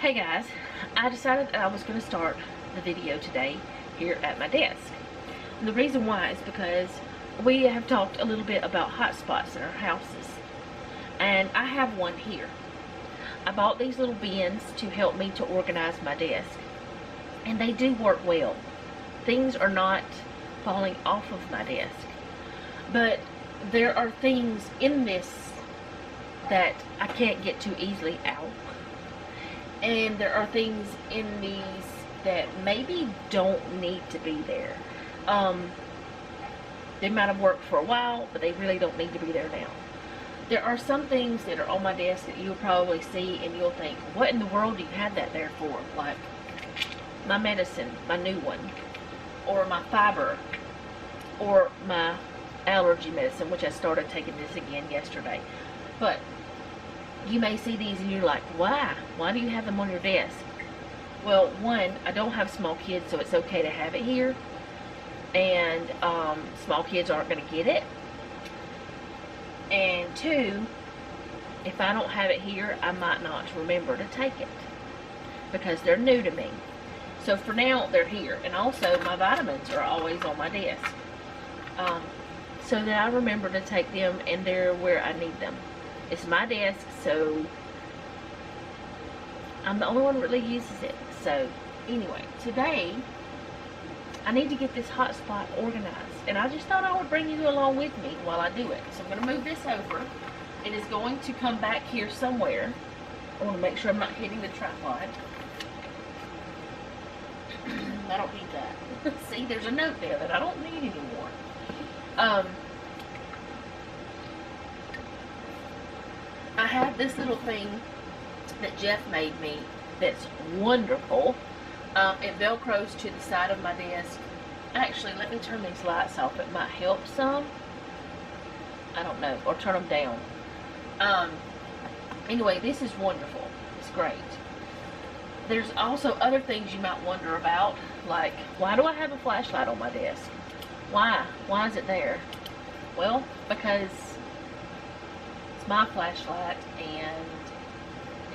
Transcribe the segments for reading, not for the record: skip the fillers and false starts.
Hey guys, I decided that I was going to start the video today here at my desk. And the reason why is because we have talked a little bit about hot spots in our houses. And I have one here. I bought these little bins to help me to organize my desk. And they do work well. Things are not falling off of my desk. But there are things in this that I can't get too easily out. And there are things in these that maybe don't need to be there. They might have worked for a while, but they really don't need to be there now. There are some things that are on my desk that you'll probably see and you'll think, what in the world do you have that there for? Like my medicine, my new one, or my fiber, or my allergy medicine, which I started taking this again yesterday. But you may see these and you're like, why? Why do you have them on your desk? Well, one, I don't have small kids, so it's okay to have it here. And small kids aren't going to get it. And two, if I don't have it here, I might not remember to take it because they're new to me. So for now, they're here. And also, my vitamins are always on my desk. So that I remember to take them and they're where I need them. It's my desk, so I'm the only one that really uses it. So anyway, today I need to get this hot spot organized. And I just thought I would bring you along with me while I do it. So I'm going to move this over. It is going to come back here somewhere. I want to make sure I'm not hitting the tripod. I don't need that. See, there's a note there that I don't need anymore. I have this little thing that Jeff made me that's wonderful. It velcros to the side of my desk. Actually, let me turn these lights off. It might help some. I don't know. Or turn them down. Anyway, this is wonderful. It's great. There's also other things you might wonder about. Like, why do I have a flashlight on my desk? Why? Why is it there? Well, because my flashlight and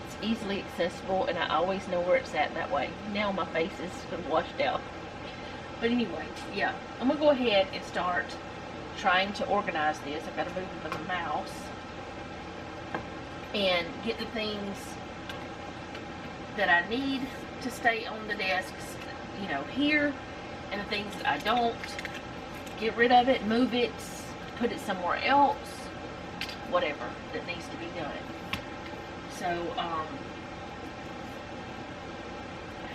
it's easily accessible and I always know where it's at that way. Now my face is washed out. But anyway, yeah, I'm going to go ahead and start trying to organize this. I've got to move the mouse and get the things that I need to stay on the desks, you know, here, and the things that I don't, get rid of it, move it, put it somewhere else. Whatever that needs to be done. So, I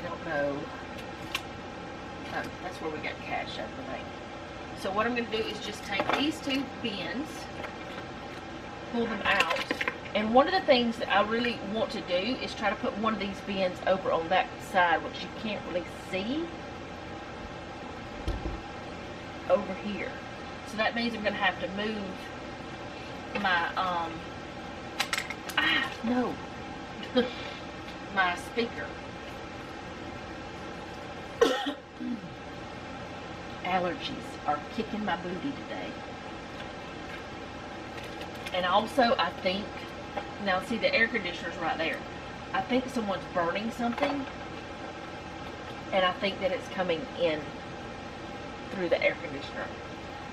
don't know. Oh, that's where we got cash up the night. So what I'm going to do is just take these two bins, pull them out, and one of the things that I really want to do is try to put one of these bins over on that side, which you can't really see, over here. So that means I'm going to have to move my my speaker. Allergies are kicking my booty today. And also I think, now see the air conditioner's right there. I think someone's burning something and I think that it's coming in through the air conditioner.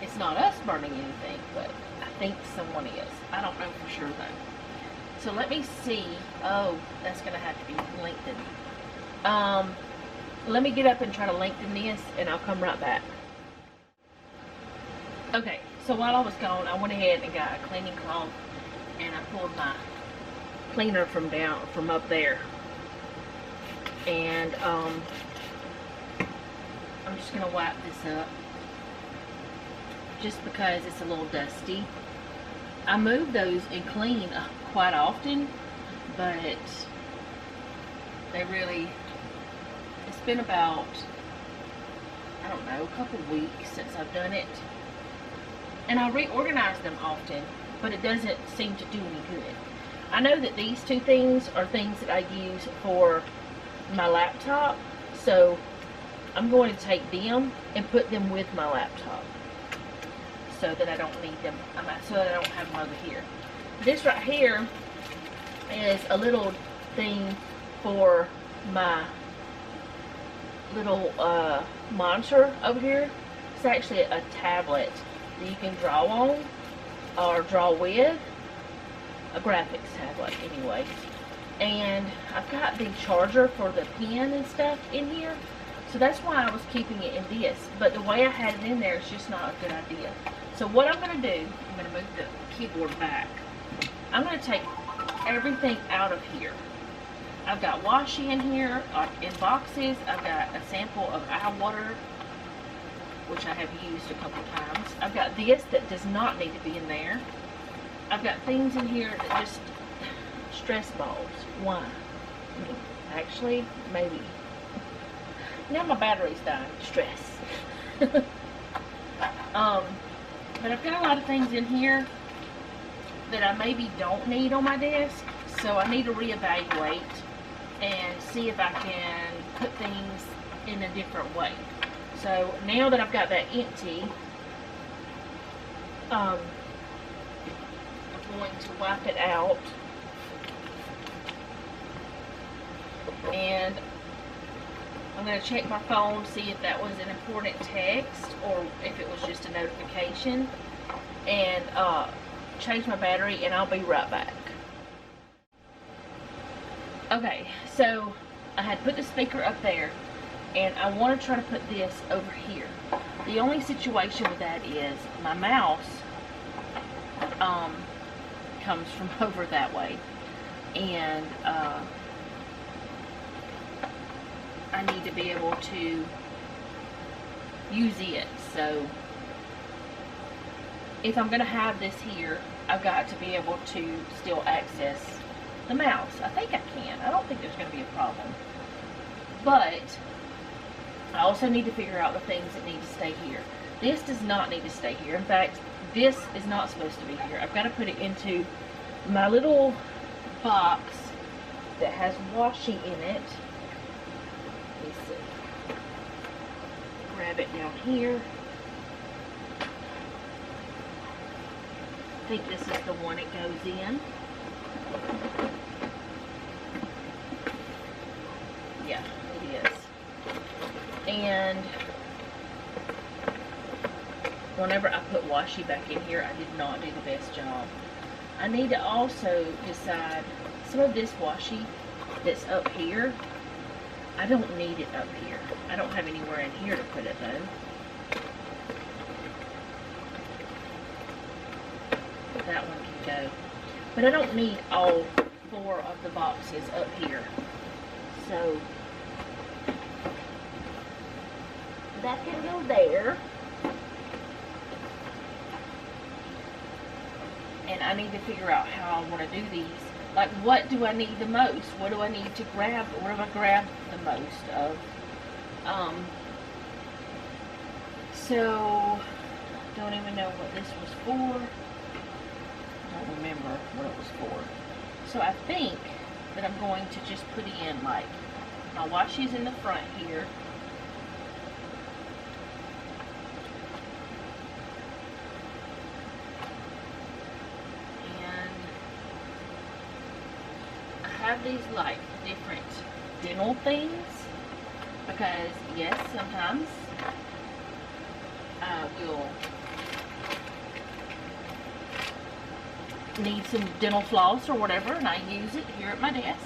It's not us burning anything, but I think someone is. I don't know for sure though. So let me see. Oh, that's going to have to be lengthened. Let me get up and try to lengthen this and I'll come right back. Okay, so while I was gone, I went ahead and got a cleaning cloth and I pulled my cleaner from up there. And I'm just going to wipe this up, just because it's a little dusty. I move those and clean quite often, but they really, it's been about, I don't know, a couple weeks since I've done it. And I reorganize them often, but it doesn't seem to do any good. I know that these two things are things that I use for my laptop, so I'm going to take them and put them with my laptop so that I don't need them, so that I don't have them over here. This right here is a little thing for my little monitor over here. It's actually a tablet that you can draw on or draw with. A graphics tablet anyway. And I've got the charger for the pen and stuff in here. So that's why I was keeping it in this. But the way I had it in there is just not a good idea. So what I'm going to do, I'm going to move the keyboard back. I'm going to take everything out of here. I've got washi in here in boxes. I've got a sample of eye water, which I have used a couple times. I've got this that does not need to be in there. I've got things in here that just stress balls. Why? Actually, maybe. Now my battery's dying. Stress. But I've got a lot of things in here that I maybe don't need on my desk. So I need to reevaluate and see if I can put things in a different way. So now that I've got that empty, I'm going to wipe it out, and I'm going to check my phone, see if that was an important text or if it was just a notification, and change my battery, and I'll be right back. Okay, so I had put the speaker up there, and I want to try to put this over here. The only situation with that is my mouse comes from over that way, and I need to be able to use it. So if I'm going to have this here, I've got to be able to still access the mouse. I think I can. I don't think there's going to be a problem. But I also need to figure out the things that need to stay here. This does not need to stay here. In fact, this is not supposed to be here. I've got to put it into my little box that has washi in it. Let me see. Grab it down here. I think this is the one it goes in. Yeah, it is. And whenever I put washi back in here, I did not do the best job. I need to also decide, some of this washi that's up here, I don't need it up here. I don't have anywhere in here to put it though. That one can go. But I don't need all 4 of the boxes up here. So that can go there. And I need to figure out how I want to do these. Like, what do I need the most? What do I need to grab? What do I grab the most of? So, don't even know what this was for. Don't remember what it was for. So I think that I'm going to just put in, like, my washi's in the front here. Have these like different dental things, because yes, sometimes I will need some dental floss or whatever, and I use it here at my desk.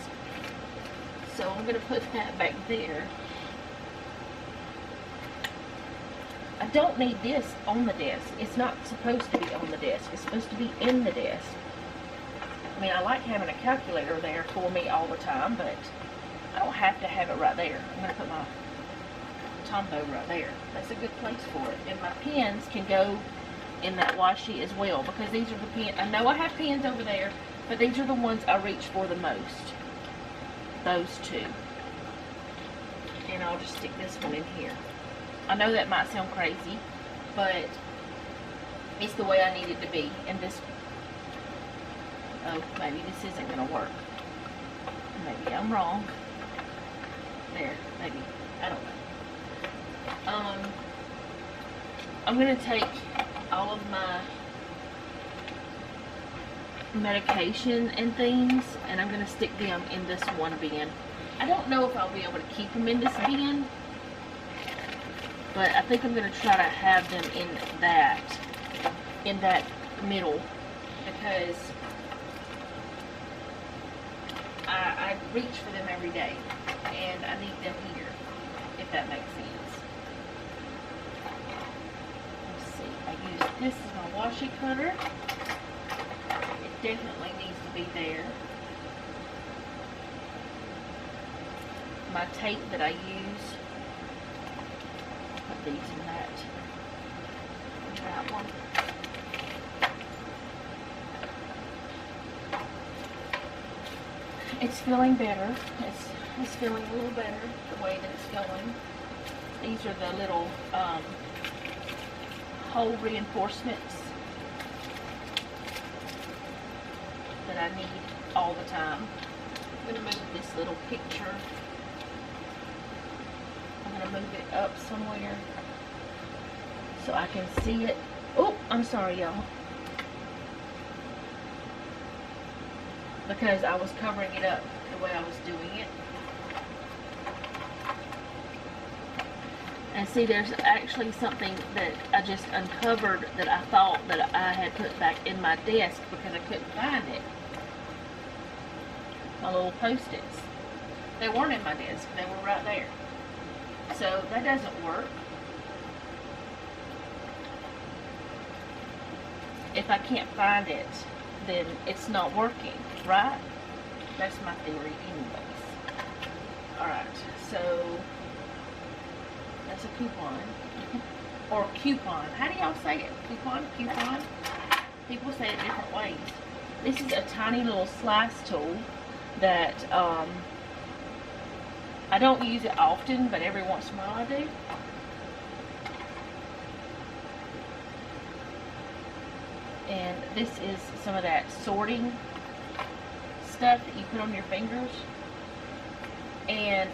So I'm going to put that back there. I don't need this on the desk. It's not supposed to be on the desk. It's supposed to be in the desk. I mean, I like having a calculator there for me all the time, but I don't have to have it right there. I'm going to put my Tombow right there. That's a good place for it. And my pens can go in that washi as well, because these are the pens. I know I have pens over there, but these are the ones I reach for the most. Those 2. And I'll just stick this one in here. I know that might sound crazy, but it's the way I need it to be. And this, oh, maybe this isn't going to work. Maybe I'm wrong. There, maybe. I don't know. I'm going to take all of my medication and things, and I'm going to stick them in this one bin. I don't know if I'll be able to keep them in this bin, but I think I'm going to try to have them in that middle, because I reach for them every day, and I need them here, if that makes sense. Let's see, I use this as my washi cutter. It definitely needs to be there. My tape that I use, put these in that one. It's feeling better. It's feeling a little better the way that it's going. These are the little hole reinforcements that I need all the time. I'm going to move this little picture. I'm going to move it up somewhere so I can see it. Oh, I'm sorry, y'all. Because I was covering it up the way I was doing it. And see, there's actually something that I just uncovered that I thought that I had put back in my desk because I couldn't find it. My little Post-its. They weren't in my desk. They were right there. So that doesn't work. If I can't find it, then it's not working, right? That's my theory anyways. Alright, so that's a coupon. Or coupon. How do y'all say it? Coupon? Coupon? People say it different ways. This is a tiny little slice tool that I don't use it often, but every once in a while I do. And this is some of that sorting stuff that you put on your fingers. And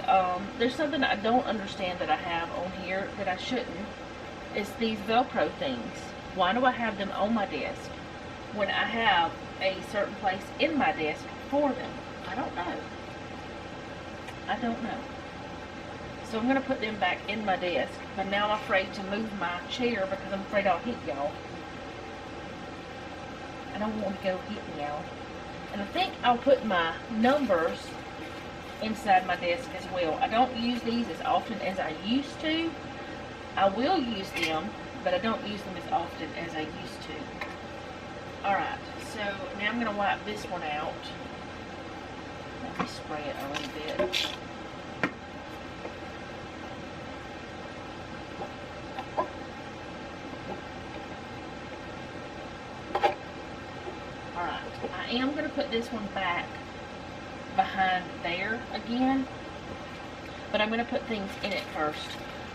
there's something I don't understand that I have on here that I shouldn't. It's these Velcro things. Why do I have them on my desk when I have a certain place in my desk for them? I don't know. I don't know. So I'm going to put them back in my desk. But now I'm afraid to move my chair because I'm afraid I'll hit y'all. I don't want to go hitting y'all. And I think I'll put my numbers inside my desk as well. I don't use these as often as I used to. I will use them, but I don't use them as often as I used to. Alright, so now I'm going to wipe this one out. Let me spray it a little bit. Alright, I am going to put this one back behind there again, but I'm going to put things in it first.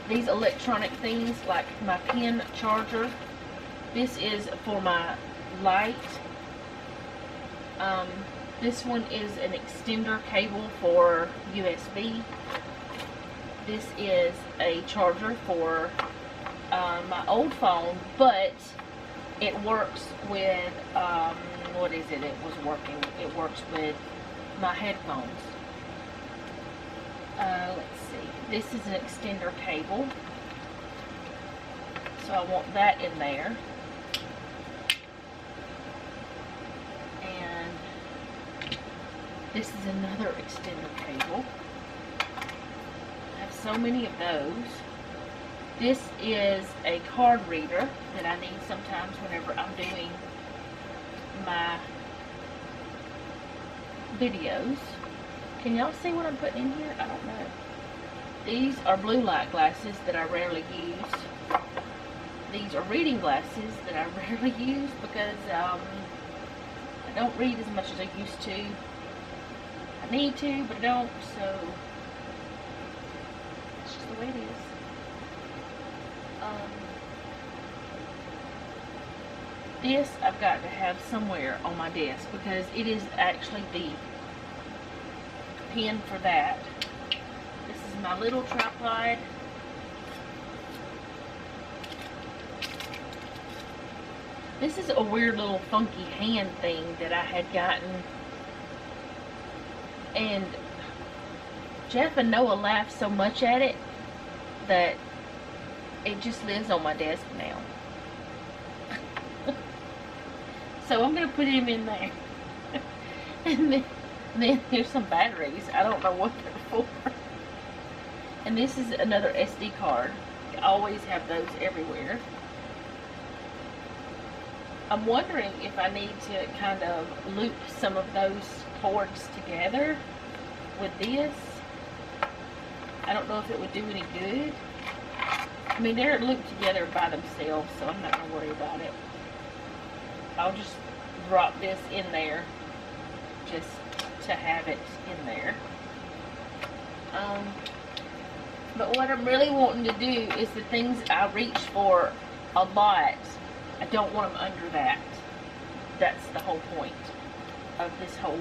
These electronic things like my pen charger, this is for my light. This one is an extender cable for USB. This is a charger for my old phone, but it works with, what is it? It works with my headphones. Let's see. This is an extender cable. So I want that in there. And this is another extender cable. I have so many of those. This is a card reader that I need sometimes whenever I'm doing my videos. Can y'all see what I'm putting in here? I don't know. These are blue light glasses that I rarely use. These are reading glasses that I rarely use because I don't read as much as I used to. I need to, but I don't, so it's just the way it is. This I've got to have somewhere on my desk because it is actually the pin for that. This is my little tripod. This is a weird little funky hand thing that I had gotten, and Jeff and Noah laugh so much at it that it just lives on my desk now. So I'm going to put him in there. And then there's some batteries. I don't know what they're for. And this is another SD card. I always have those everywhere. I'm wondering if I need to kind of loop some of those cords together with this. I don't know if it would do any good. I mean, they're looped together by themselves, so I'm not going to worry about it. I'll just drop this in there just to have it in there. But what I'm really wanting to do is the things I reach for a lot, I don't want them under that. That's the whole point of this whole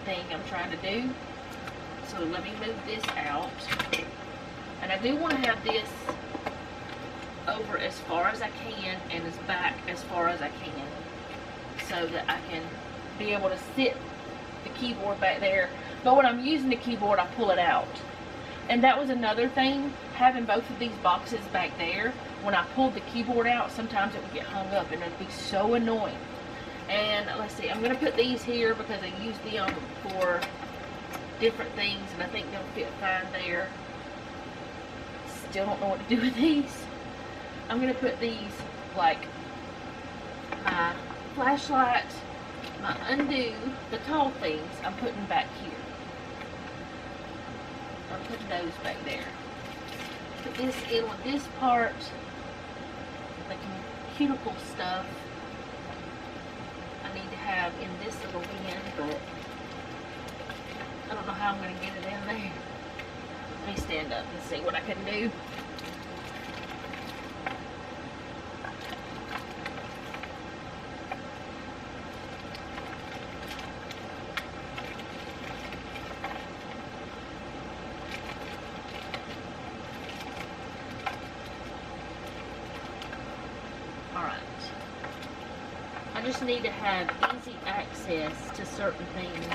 thing I'm trying to do. So let me move this out. And I do want to have this over as far as I can and as back as far as I can, so that I can be able to sit the keyboard back there. But when I'm using the keyboard, I pull it out. And that was another thing, having both of these boxes back there. When I pulled the keyboard out, sometimes it would get hung up and it would be so annoying. And let's see, I'm going to put these here because I use them for different things and I think they'll fit fine there. Still don't know what to do with these. I'm going to put these, like my flashlight, my undo, the tall things, I'm putting back here. I'm putting those back there. Put this in with this part, the cuticle stuff I need to have in this little bin, but I don't know how I'm going to get it in there. Let me stand up and see what I can do. I just need to have easy access to certain things,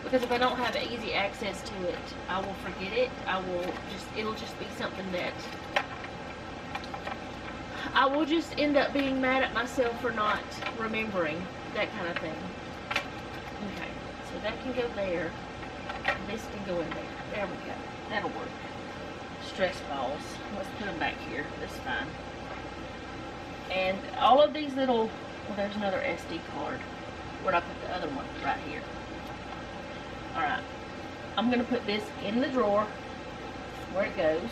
because if I don't have easy access to it, I will forget it. It'll just be something that I will just end up being mad at myself for not remembering, that kind of thing. Okay, so that can go there, and this can go in there. There we go. That'll work. Stress balls. Let's put them back here. That's fine. And all of these little, well, there's another SD card. Where'd I put the other one? Right here. Alright. I'm going to put this in the drawer where it goes.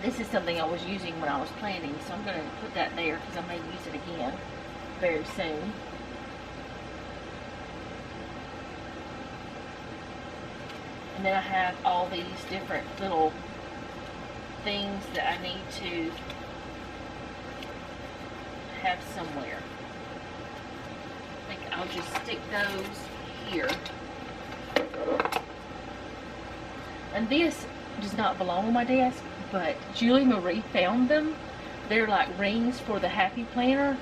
This is something I was using when I was planning, so I'm going to put that there because I may use it again very soon. And then I have all these different little things that I need to have somewhere. I think I'll just stick those here. And this does not belong on my desk, but Julie Marie found them. They're like rings for the Happy Planner.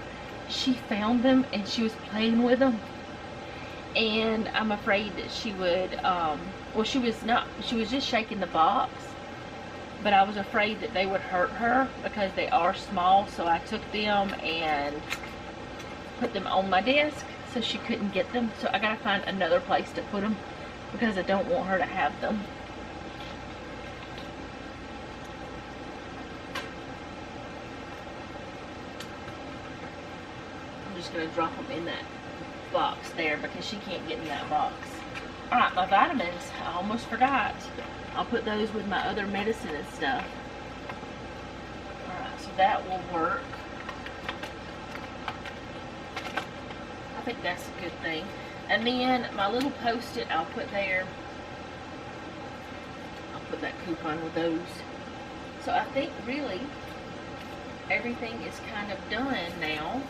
She found them and she was playing with them. And I'm afraid that she would, well, she was just shaking the box. But I was afraid that they would hurt her because they are small, so I took them and put them on my desk so she couldn't get them. So I gotta find another place to put them because I don't want her to have them. I'm just gonna drop them in that box there because she can't get in that box. Alright, my vitamins, I almost forgot. I'll put those with my other medicine and stuff. Alright, so that will work. I think that's a good thing. And then my little post-it I'll put there. I'll put that coupon with those. So I think really everything is kind of done now.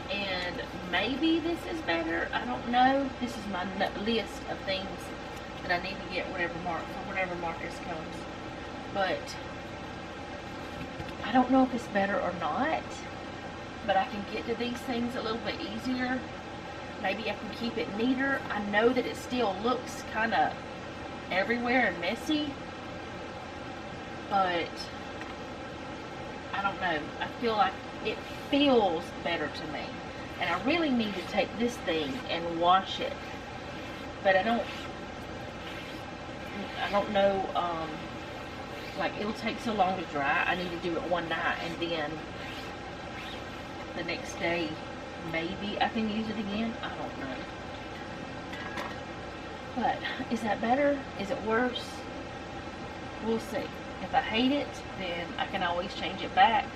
And maybe this is better. I don't know. This is my list of things that I need to get for whatever Marcus comes. But I don't know if it's better or not, but I can get to these things a little bit easier. Maybe I can keep it neater. I know that it still looks kind of everywhere and messy, but I don't know. I feel like it feels better to me. And I really need to take this thing and wash it. But I don't know, like it'll take so long to dry. I need to do it one night and then the next day maybe I can use it again. I don't know. But is that better? Is it worse? We'll see. If I hate it, then I can always change it back.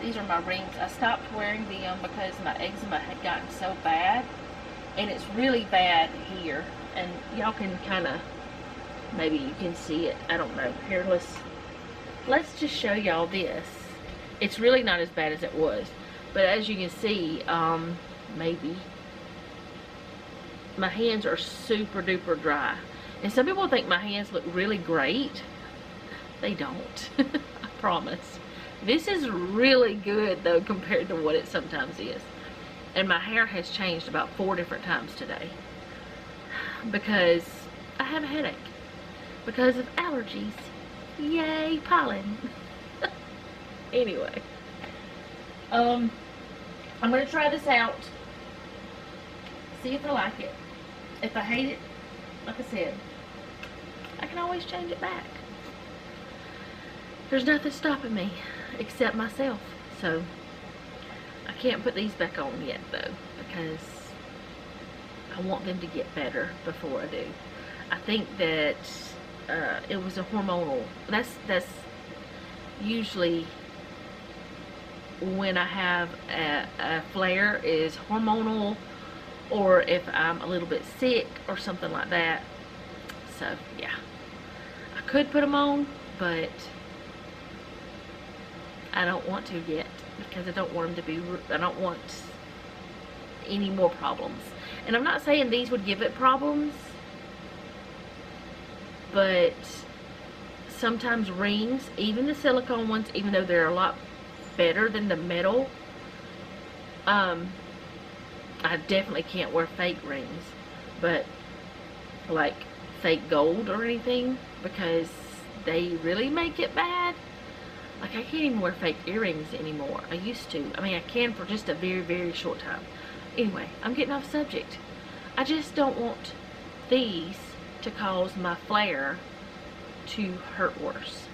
These are my rings. I stopped wearing them because my eczema had gotten so bad. And it's really bad here. And y'all can kind of, maybe you can see it. I don't know. Here, let's just show y'all this. It's really not as bad as it was. But as you can see, maybe, my hands are super duper dry. And some people think my hands look really great. They don't. I promise. This is really good though compared to what it sometimes is. And my hair has changed about 4 different times today. Because I have a headache. Because of allergies. Yay, pollen. Anyway. I'm going to try this out. See if I like it. If I hate it, like I said, I can always change it back. There's nothing stopping me except myself. So I can't put these back on yet though, because I want them to get better before I do. I think that it was a hormonal. That's usually when I have a flare, is hormonal, or if I'm a little bit sick or something like that. So yeah, I could put them on, but I don't want to yet because I don't want them to be, I don't want any more problems. And I'm not saying these would give it problems, but sometimes rings, even the silicone ones, even though they're a lot better than the metal, I definitely can't wear fake rings, but like fake gold or anything, because they really make it bad. Like I can't even wear fake earrings anymore. I used to. I mean, I can for just a very, very short time. Anyway, I'm getting off subject. I just don't want these to cause my flare to hurt worse.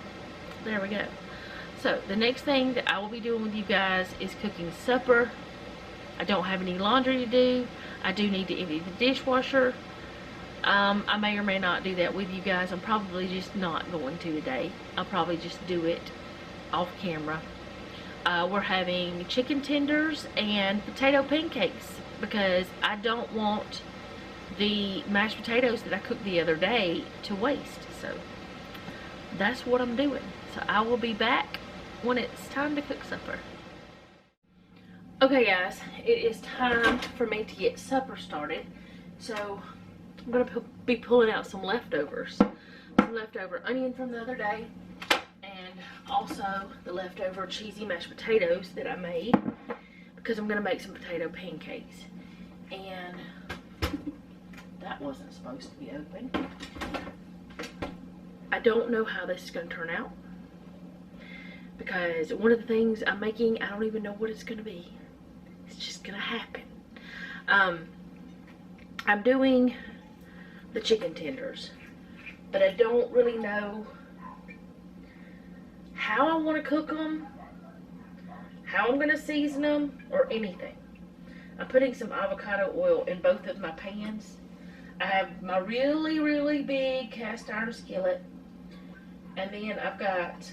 There we go. So the next thing that I will be doing with you guys is cooking supper. I don't have any laundry to do. I do need to empty the dishwasher. I may or may not do that with you guys. I'm probably just not going to today. I'll probably just do it off camera. We're having chicken tenders and potato pancakes because I don't want the mashed potatoes that I cooked the other day to waste. So that's what I'm doing. So I will be back when it's time to cook supper. Okay guys, it is time for me to get supper started. So I'm going to be pulling out some leftovers. Some leftover onion from the other day, and also the leftover cheesy mashed potatoes that I made, because I'm going to make some potato pancakes. And that wasn't supposed to be open. I don't know how this is going to turn out, because one of the things I'm making, I don't even know what it's going to be. It's just going to happen. I'm doing the chicken tenders, but I don't really know how I want to cook them, how I'm going to season them, or anything. I'm putting some avocado oil in both of my pans. I have my really, really big cast iron skillet, and then I've got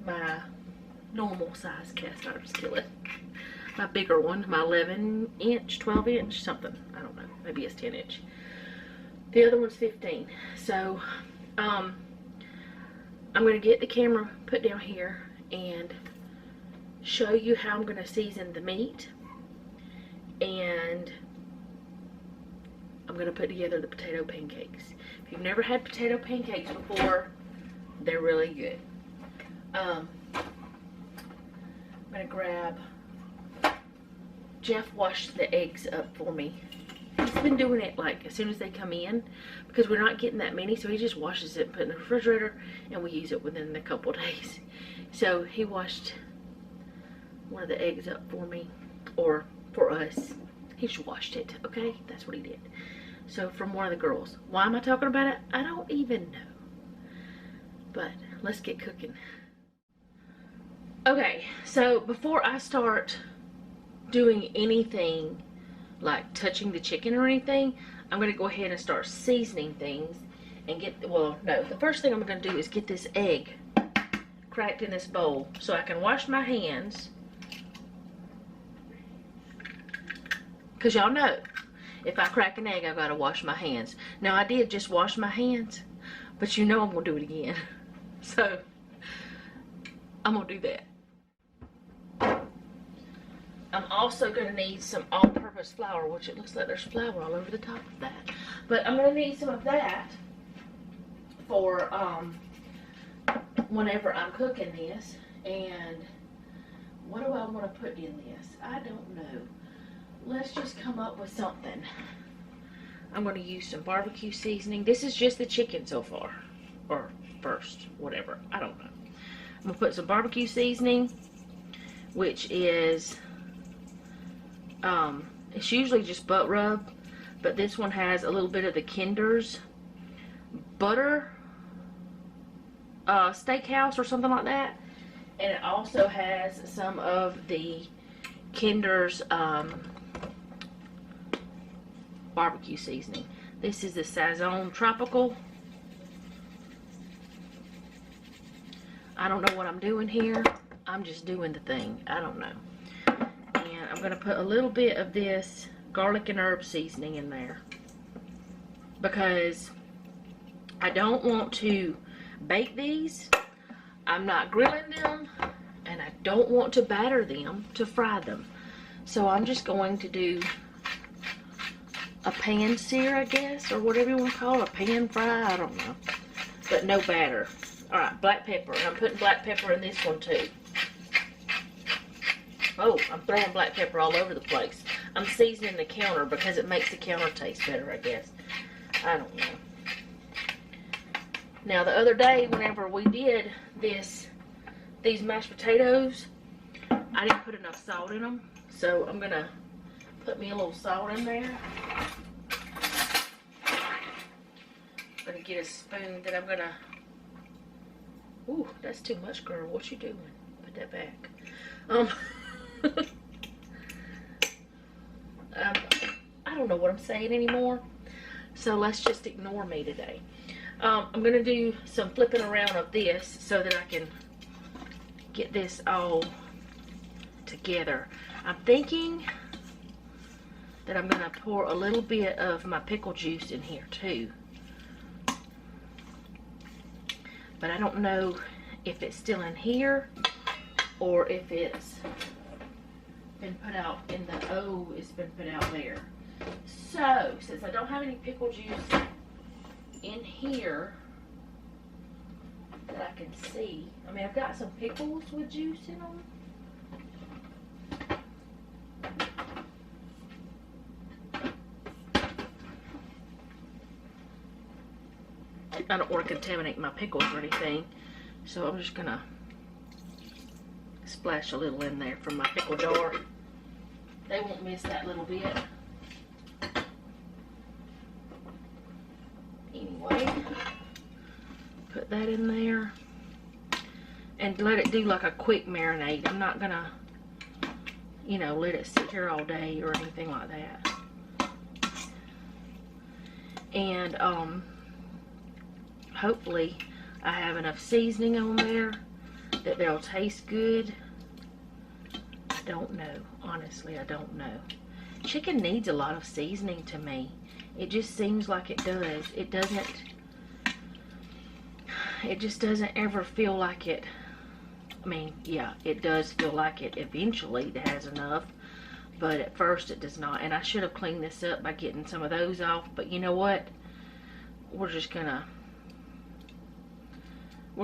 my normal size cast iron skillet. My bigger one, my 11 inch, 12 inch, something. I don't know. Maybe it's 10 inch. The other one's 15. So, I'm going to get the camera put down here and show you how I'm going to season the meat. And I'm going to put together the potato pancakes. If you've never had potato pancakes before, they're really good. I'm gonna grab, Jeff washed the eggs up for me. He's been doing it like as soon as they come in because we're not getting that many, so he just washes it and put it in the refrigerator and we use it within a couple days. So he washed one of the eggs up for me, or for us. He just washed it, okay? That's what he did. So from one of the girls. Why am I talking about it? I don't even know. But let's get cooking. Okay, so before I start doing anything like touching the chicken or anything, I'm gonna go ahead and start seasoning things and get, well, no, the first thing I'm gonna do is get this egg cracked in this bowl so I can wash my hands. Because y'all know, if I crack an egg, I've got to wash my hands. Now, I did just wash my hands, but you know I'm going to do it again. So, I'm going to do that. I'm also going to need some all-purpose flour, which it looks like there's flour all over the top of that. But I'm going to need some of that for whenever I'm cooking this. And what do I want to put in this? I don't know. Let's just come up with something. I'm going to use some barbecue seasoning. This is just the chicken so far. Or first, whatever. I don't know. I'm going to put some barbecue seasoning, which is, it's usually just butt rub, but this one has a little bit of the Kinder's butter, steakhouse or something like that. And it also has some of the Kinder's, barbecue seasoning. This is the Sazon Tropical. I don't know what I'm doing here. I'm just doing the thing. I don't know. And I'm going to put a little bit of this garlic and herb seasoning in there because I don't want to bake these. I'm not grilling them, and I don't want to batter them to fry them. So I'm just going to do a pan sear, I guess, or whatever you want to call it, a pan fry, I don't know, but no batter. Alright, black pepper, and I'm putting black pepper in this one too. Oh, I'm throwing black pepper all over the place. I'm seasoning the counter because it makes the counter taste better, I guess. I don't know. Now, the other day, whenever we did these mashed potatoes, I didn't put enough salt in them, so I'm going to put me a little salt in there. I'm going to get a spoon that I'm going to... Ooh, that's too much, girl. What you doing? Put that back. I don't know what I'm saying anymore, so let's just ignore me today. I'm going to do some flipping around of this so that I can get this all together. I'm thinking that I'm going to pour a little bit of my pickle juice in here too. But I don't know if it's still in here or if it's been put out in the it's been put out there. So, since I don't have any pickle juice in here that I can see, I mean, I've got some pickles with juice in them. I don't want to contaminate my pickles or anything, so I'm just gonna splash a little in there from my pickle jar. They won't miss that little bit. Anyway, put that in there and let it do like a quick marinade. I'm not gonna, you know, let it sit here all day or anything like that. And hopefully I have enough seasoning on there that they'll taste good. I don't know. Honestly, I don't know. Chicken needs a lot of seasoning to me. It just seems like it does. It just doesn't ever feel like it. I mean, yeah, it does feel like it eventually it has enough, but at first it does not. And I should have cleaned this up by getting some of those off, but you know what? We're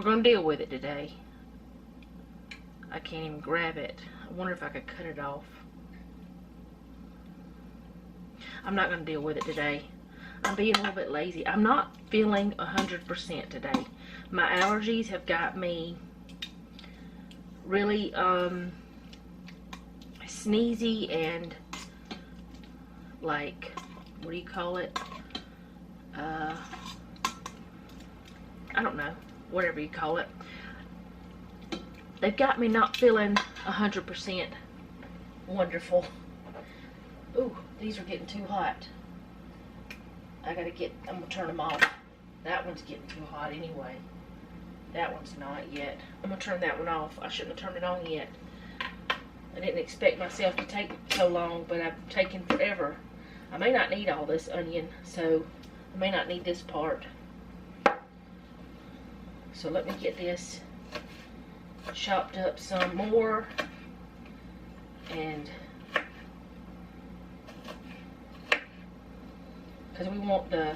gonna deal with it today. I can't even grab it. I wonder if I could cut it off. I'm not going to deal with it today. I'm being a little bit lazy. I'm not feeling 100% today. My allergies have got me really sneezy and like, what do you call it? I don't know. Whatever you call it. They've got me not feeling 100% wonderful. Ooh, these are getting too hot. I'm gonna turn them off. That one's getting too hot anyway. That one's not yet. I'm gonna turn that one off. I shouldn't have turned it on yet. I didn't expect myself to take so long, but I've taken forever. I may not need all this onion, so I may not need this part. So let me get this chopped up some more, and because we want the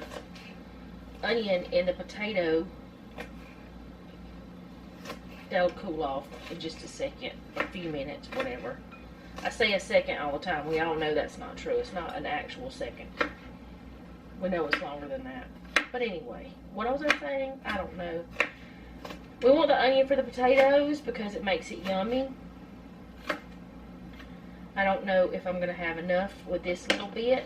onion and the potato, that'll cool off in just a second, a few minutes, whatever. I say a second all the time. We all know that's not true. It's not an actual second. We know it's longer than that. But anyway, what was I saying? I don't know. We want the onion for the potatoes because it makes it yummy. I don't know if I'm going to have enough with this little bit.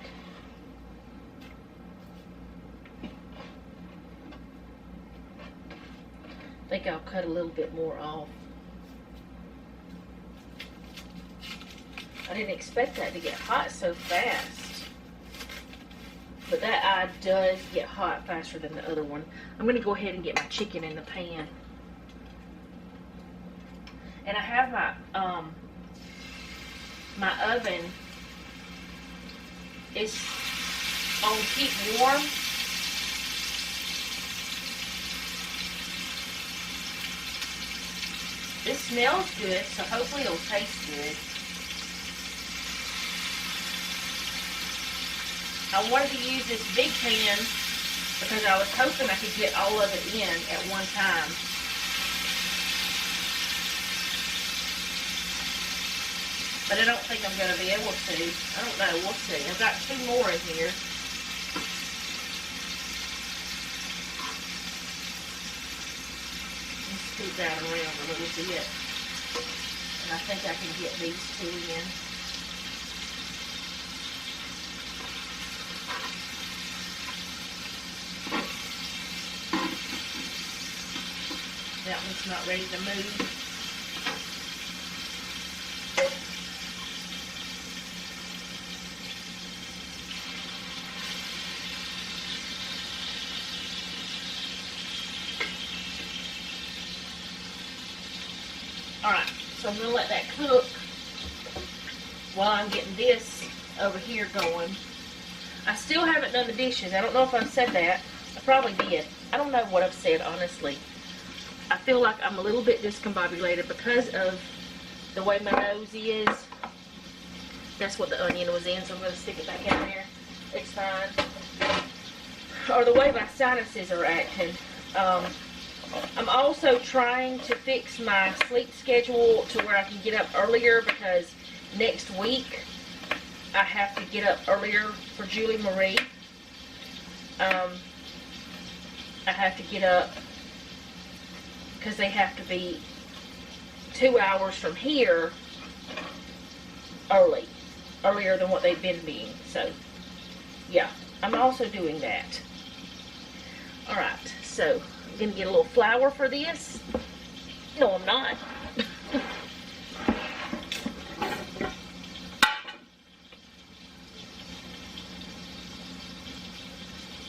I think I'll cut a little bit more off. I didn't expect that to get hot so fast. But that eye does get hot faster than the other one. I'm going to go ahead and get my chicken in the pan. And I have my oven is on keep warm. This smells good, so hopefully it'll taste good. I wanted to use this big pan because I was hoping I could get all of it in at one time. But I don't think I'm going to be able to. I don't know. We'll see. I've got 2 more in here. Let's scoot that around a little bit. And I think I can get these 2 in. That one's not ready to move. Alright, so I'm going to let that cook while I'm getting this over here going. I still haven't done the dishes. I don't know if I've said that. I probably did. I don't know what I've said, honestly. I feel like I'm a little bit discombobulated because of the way my nose is. That's what the onion was in, so I'm going to stick it back in there. It's fine. Or the way my sinuses are acting. I'm also trying to fix my sleep schedule to where I can get up earlier because next week I have to get up earlier for Julie Marie. I have to get up because they have to be 2 hours from here earlier than what they've been being. So, yeah, I'm also doing that. Alright, so I'm going to get a little flour for this. No, I'm not.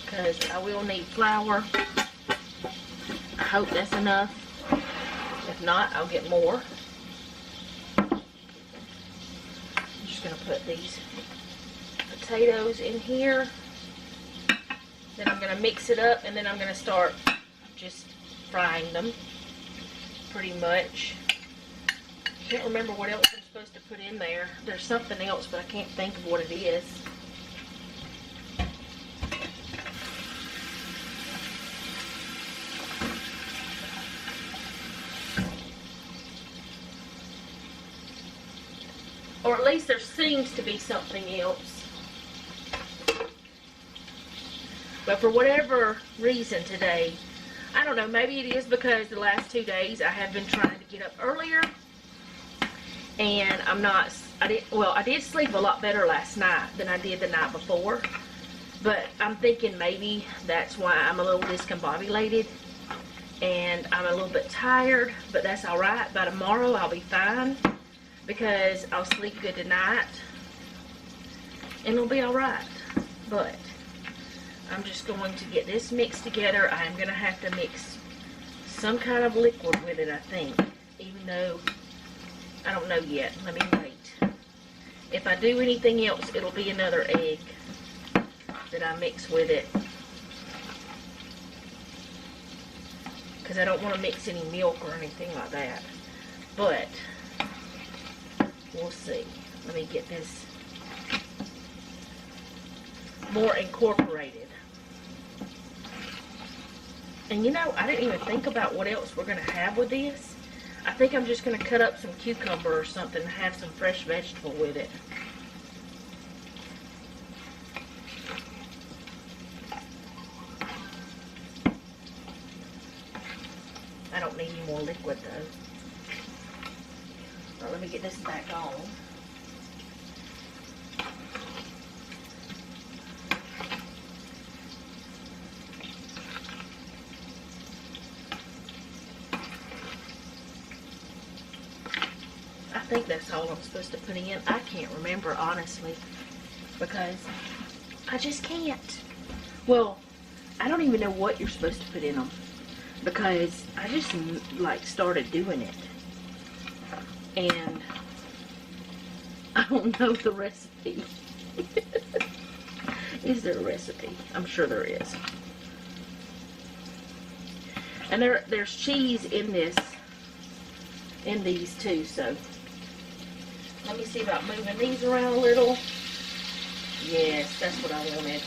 Because I will need flour. I hope that's enough. If not, I'll get more. I'm just going to put these potatoes in here. Then I'm going to mix it up, and then I'm going to start just frying them, pretty much. Can't remember what else I'm supposed to put in there. There's something else, but I can't think of what it is. Or at least there seems to be something else. But for whatever reason today, I don't know, maybe it is because the last 2 days I have been trying to get up earlier. And I did sleep a lot better last night than I did the night before. But I'm thinking maybe that's why I'm a little discombobulated. And I'm a little bit tired, but that's alright. By tomorrow I'll be fine because I'll sleep good tonight. And it'll be alright. But I'm just going to get this mixed together. I'm going to have to mix some kind of liquid with it, I think. Even though I don't know yet. Let me wait. If I do anything else, it'll be another egg that I mix with it. Because I don't want to mix any milk or anything like that. But we'll see. Let me get this more incorporated. And you know, I didn't even think about what else we're going to have with this. I think I'm just going to cut up some cucumber or something and have some fresh vegetable with it. I don't need any more liquid though. Well, let me get this back on. I think that's all I'm supposed to put in. I can't remember, honestly, because I just can't. Well, I don't even know what you're supposed to put in them because I just, like, started doing it. And I don't know the recipe. Is there a recipe? I'm sure there is. And there's cheese in these too, so let me see about moving these around a little. Yes, that's what I wanted.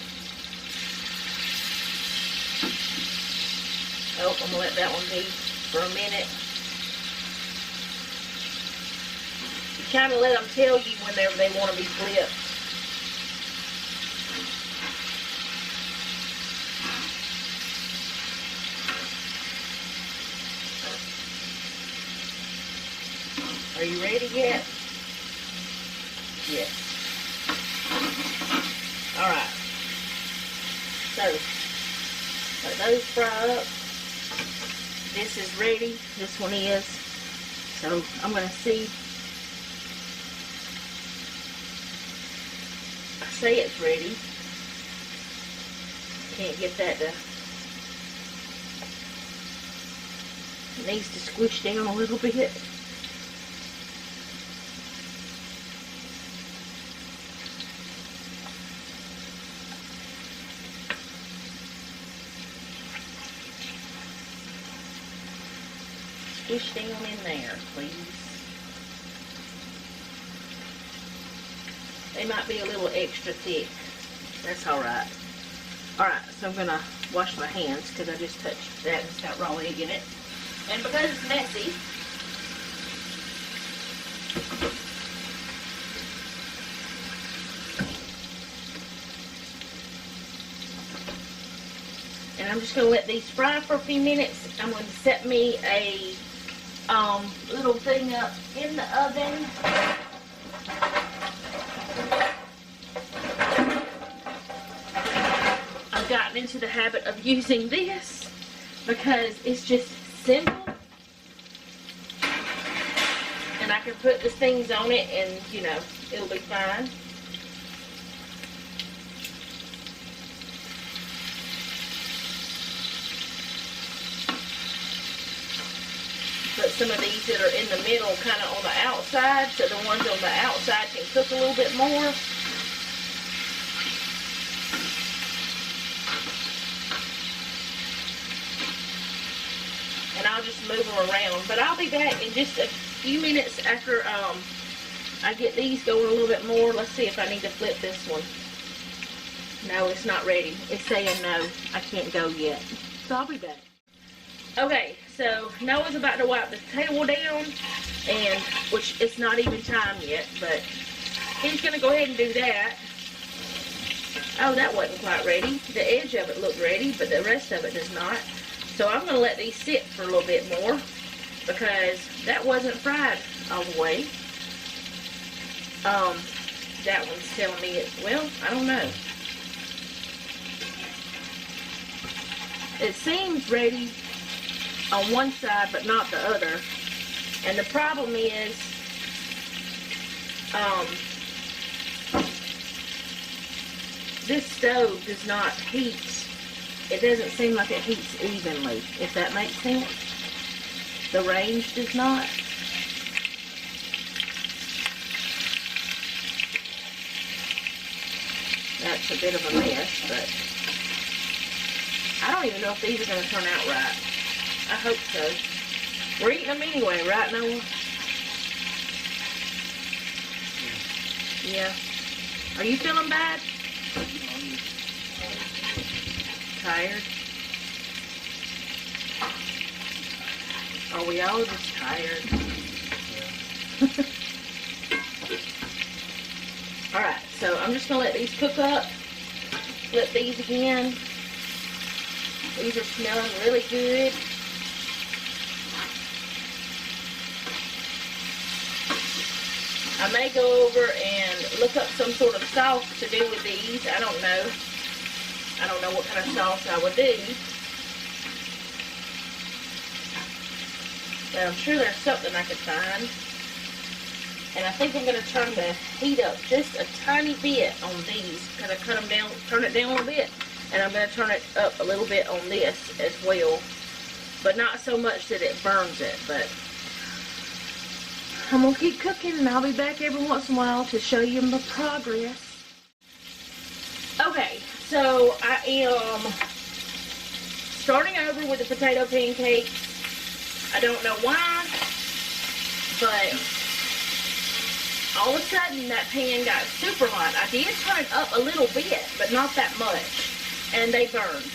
Oh, I'm gonna let that one be for a minute. You kind of let them tell you whenever they want to be flipped. Are you ready yet? Yes. Alright. So, let those fry up. This is ready. This one is. So, I'm going to see. I say it's ready. Can't get that to. It needs to squish down a little bit. Squish down in there, please. They might be a little extra thick. That's alright. Alright, so I'm going to wash my hands because I just touched that and it's got raw egg in it. And because it's messy, and I'm just going to let these fry for a few minutes. I'm going to set me a little thing up in the oven. I've gotten into the habit of using this because it's just simple. And I can put the things on it and, you know, it'll be fine. Put some of these that are in the middle kind of on the outside so the ones on the outside can cook a little bit more. And I'll just move them around. But I'll be back in just a few minutes after I get these going a little bit more. Let's see if I need to flip this one. No, it's not ready. It's saying no, I can't go yet. So I'll be back. Okay, so Noah's about to wipe the table down. and which it's not even time yet, but he's gonna go ahead and do that. Oh, that wasn't quite ready. The edge of it looked ready, but the rest of it does not. So I'm gonna let these sit for a little bit more because that wasn't fried all the way. That one's telling me it, well, I don't know. It seems ready on one side, but not the other. And the problem is, this stove does not heat. It doesn't seem like it heats evenly, if that makes sense. The range does not. That's a bit of a mess, but I don't even know if these are going to turn out right. I hope so. We're eating them anyway, right, Noah? Yeah. Are you feeling bad? Tired? Are we all just tired? Yeah. Alright, so I'm just going to let these cook up. Flip these again. These are smelling really good. I may go over and look up some sort of sauce to do with these. I don't know. I don't know what kind of sauce I would do. But I'm sure there's something I could find. And I think I'm going to turn the heat up just a tiny bit on these because I cut them down, turn it down a little bit. And I'm going to turn it up a little bit on this as well. But not so much that it burns it. But I'm going to keep cooking and I'll be back every once in a while to show you my progress. Okay, so I am starting over with the potato pancakes. I don't know why, but all of a sudden that pan got super hot. I did turn it up a little bit, but not that much, and they burned.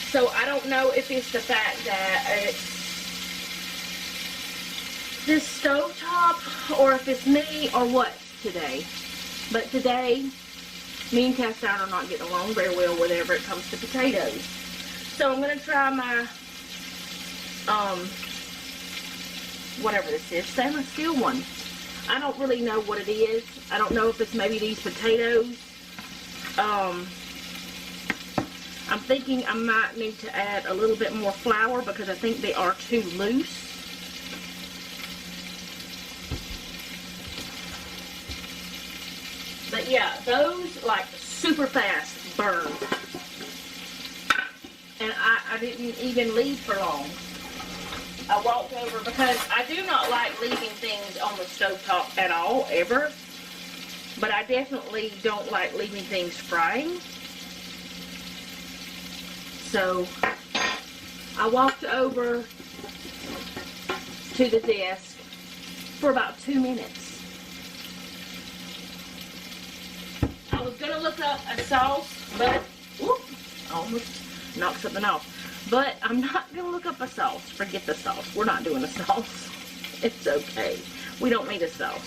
So I don't know if it's the fact that it's this stovetop or if it's me or what today. But today, me and Cast Iron are not getting along very well whenever it comes to potatoes. So I'm going to try my, whatever this is, stainless steel one. I don't really know what it is. I don't know if it's maybe these potatoes. I'm thinking I might need to add a little bit more flour because I think they are too loose. But yeah, those like super fast burn. And I didn't even leave for long. I walked over because I do not like leaving things on the stovetop at all, ever. But I definitely don't like leaving things frying. So I walked over to the desk for about 2 minutes. I was going to look up a sauce, but whoop, almost knocked something off. But I'm not going to look up a sauce. Forget the sauce. We're not doing a sauce. It's okay. We don't need a sauce.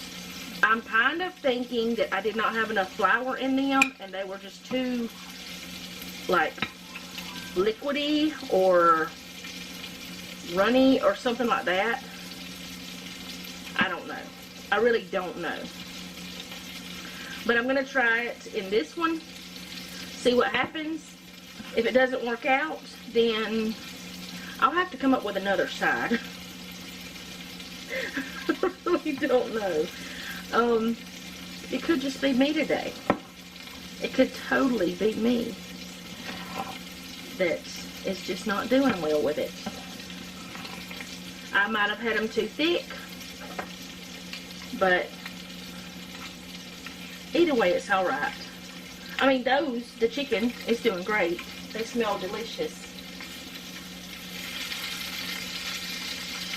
I'm kind of thinking that I did not have enough flour in them and they were just too, like, liquidy or runny or something like that. I don't know. I really don't know. But I'm going to try it in this one. See what happens. If it doesn't work out, then I'll have to come up with another side. I really don't know. It could just be me today. It could totally be me that is just not doing well with it. I might have had them too thick, but either way, it's all right. I mean, the chicken is doing great. They smell delicious.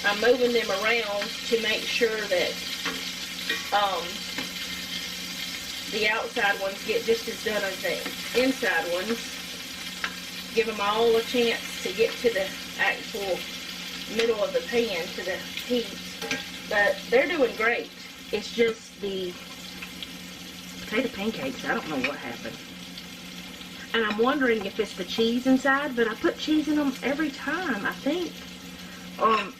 I'm moving them around to make sure that the outside ones get just as done as the inside ones. Give them all a chance to get to the actual middle of the pan, to the heat. But they're doing great. It's just the potato pancakes. I don't know what happened. And I'm wondering if it's the cheese inside, but I put cheese in them every time, I think.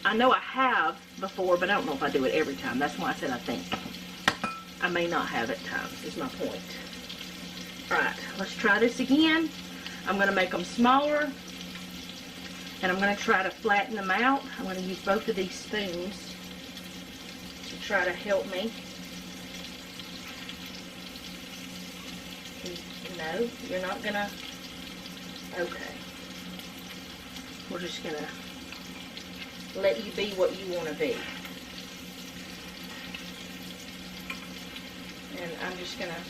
I know I have before, but I don't know if I do it every time. That's why I said I think. I may not have at times, is my point. Alright, let's try this again. I'm going to make them smaller. And I'm going to try to flatten them out. I'm going to use both of these spoons to try to help me. No, you're not going to. Okay. We're just going to let you be what you want to be. And I'm just going to,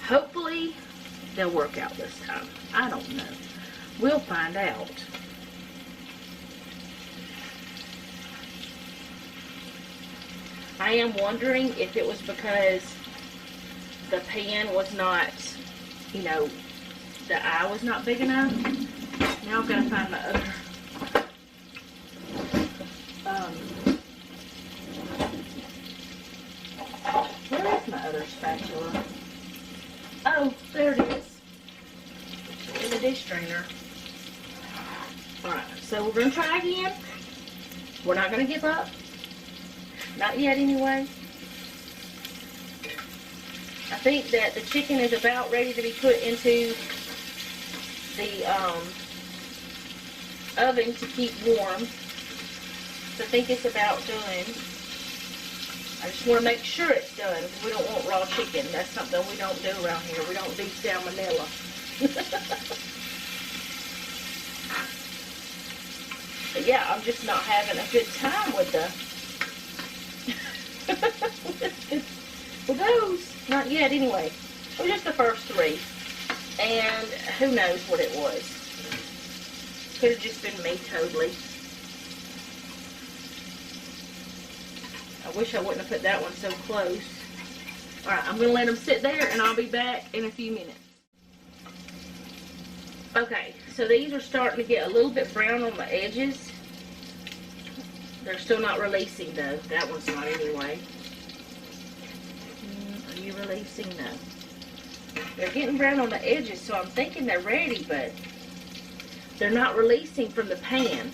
hopefully they'll work out this time. I don't know. We'll find out. I am wondering if it was because the pan was not, you know, the eye was not big enough. Now I've got to find my other where is my other spatula? Oh, there it is. In the dish drainer. Alright, so we're going to try again. We're not going to give up. Not yet anyway. I think that the chicken is about ready to be put into the oven to keep warm. So I think it's about done. I just want to make sure it's done. We don't want raw chicken. That's something we don't do around here. We don't do salmonella. But yeah, I'm just not having a good time with the with those. Not yet anyway. It was just the first three. And who knows what it was. Could have just been me totally. I wish I wouldn't have put that one so close. Alright, I'm going to let them sit there and I'll be back in a few minutes. Okay, so these are starting to get a little bit brown on the edges. They're still not releasing though. That one's not anyway. Are you releasing? No. They're getting brown on the edges, so I'm thinking they're ready, but they're not releasing from the pan.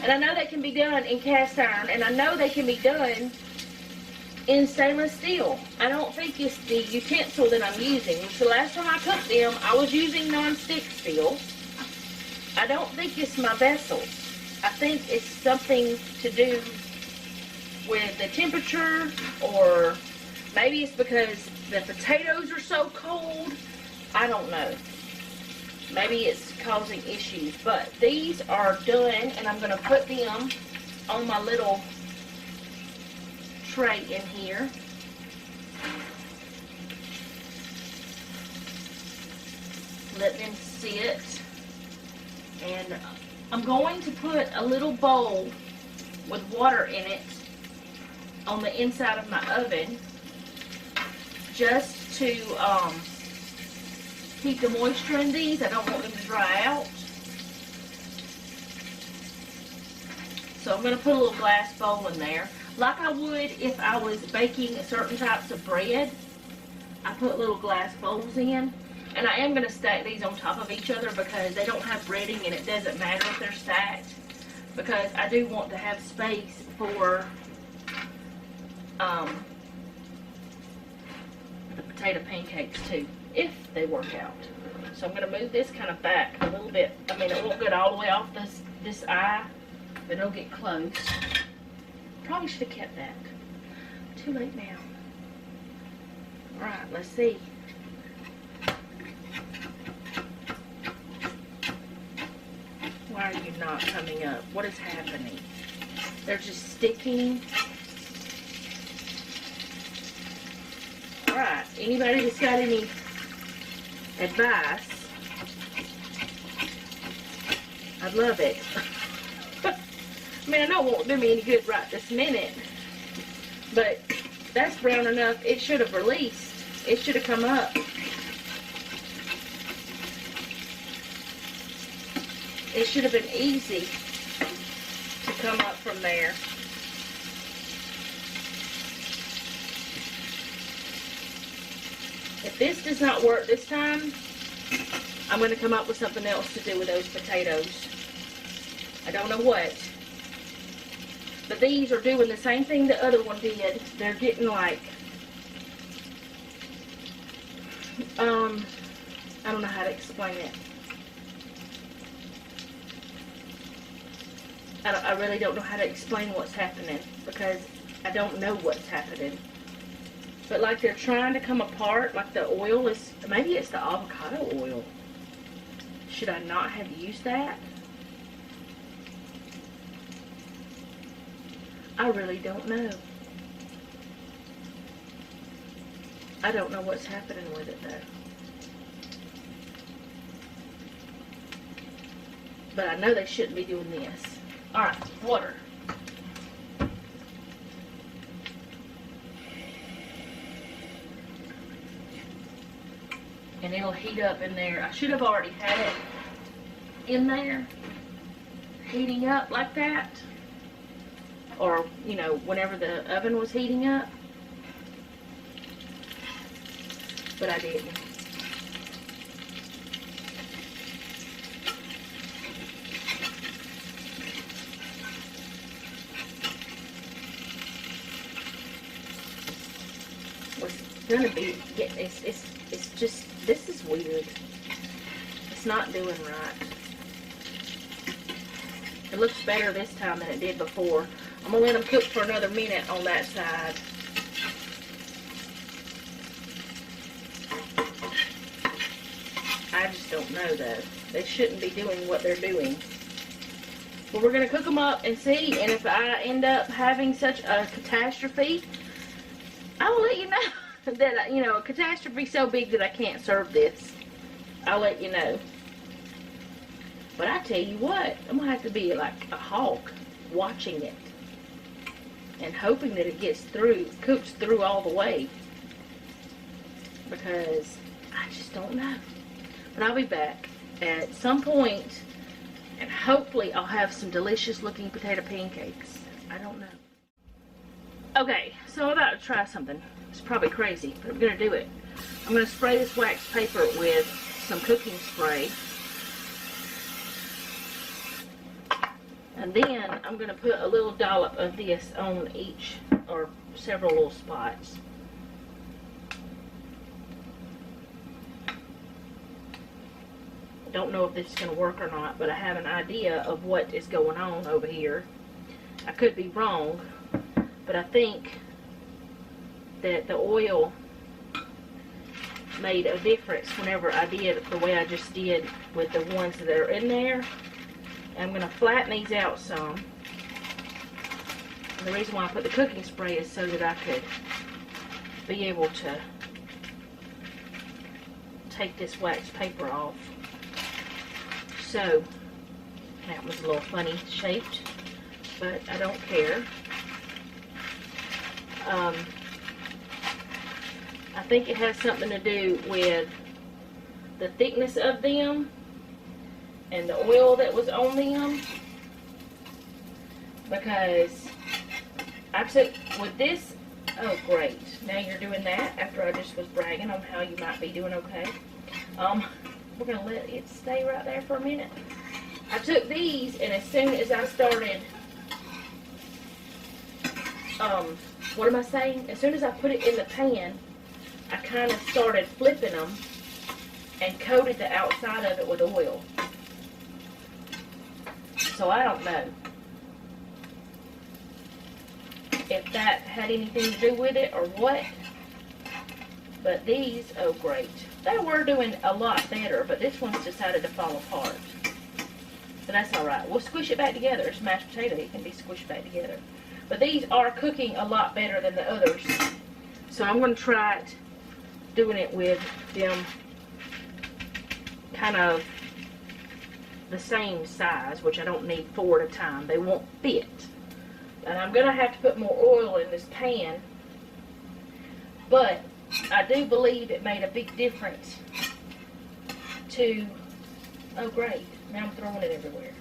And I know they can be done in cast iron, and I know they can be done in stainless steel. I don't think it's the utensil that I'm using. So last time I cooked them, I was using non-stick steel. I don't think it's my vessels. I think it's something to do with the temperature, or maybe it's because the potatoes are so cold. I don't know. Maybe it's causing issues, but these are done, and I'm going to put them on my little tray in here. Let them sit, and I'm going to put a little bowl with water in it on the inside of my oven, just to keep the moisture in these. I don't want them to dry out. So I'm going to put a little glass bowl in there, like I would if I was baking certain types of bread. I put little glass bowls in, and I am going to stack these on top of each other because they don't have breading, and it doesn't matter if they're stacked, because I do want to have space for the potato pancakes too, if they work out. So I'm going to move this kind of back a little bit. I mean, it won't get all the way off this eye, but it'll get close. Probably should have kept that. Too late now. Alright, let's see. Why are you not coming up? What is happening? They're just sticking. Alright, anybody that's got any advice, I'd love it. I mean, I know it won't do me any good right this minute, but that's brown enough. It should have released. It should have come up. It should have been easy come up from there. If this does not work this time, I'm going to come up with something else to do with those potatoes. I don't know what. But these are doing the same thing the other one did. They're getting like, I don't know how to explain it. I really don't know how to explain what's happening because I don't know what's happening. But like they're trying to come apart, like the oil is, maybe it's the avocado oil. Should I not have used that? I really don't know. I don't know what's happening with it though. But I know they shouldn't be doing this. Alright, water. And it'll heat up in there. I should have already had it in there, heating up like that. Or, you know, whenever the oven was heating up. But I didn't. Gonna be, it's just, this is weird. It's not doing right. It looks better this time than it did before. I'm gonna let them cook for another minute on that side. I just don't know though. They shouldn't be doing what they're doing. But we're gonna cook them up and see, and if I end up having such a catastrophe, I will let you know. That, you know, a catastrophe so big that I can't serve this. I'll let you know. But I tell you what, I'm going to have to be like a hawk watching it. And hoping that it gets through, cooks through all the way. Because I just don't know. But I'll be back at some point, and hopefully I'll have some delicious looking potato pancakes. I don't know. Okay, so I'm about to try something. It's probably crazy, but I'm going to do it. I'm going to spray this wax paper with some cooking spray. And then I'm going to put a little dollop of this on each, or several little spots. Don't know if this is going to work or not, but I have an idea of what is going on over here. I could be wrong, but I think that the oil made a difference whenever I did it the way I just did with the ones that are in there. And I'm going to flatten these out some. And the reason why I put the cooking spray is so that I could be able to take this wax paper off. So, that was a little funny shaped, but I don't care. I think it has something to do with the thickness of them and the oil that was on them, because I took with this, oh great, now you're doing that after I just was bragging on how you might be doing okay. We're going to let it stay right there for a minute. I took these, and as soon as I started, what am I saying? As soon as I put it in the pan, I kind of started flipping them and coated the outside of it with oil. So I don't know if that had anything to do with it or what. But these, oh great. They were doing a lot better, but this one's decided to fall apart. But that's alright. We'll squish it back together. It's mashed potato. It can be squished back together. But these are cooking a lot better than the others. So I'm going to try it, doing it with them kind of the same size, which I don't need 4 at a time. They won't fit. And I'm going to have to put more oil in this pan. But I do believe it made a big difference to, oh great, now I'm throwing it everywhere.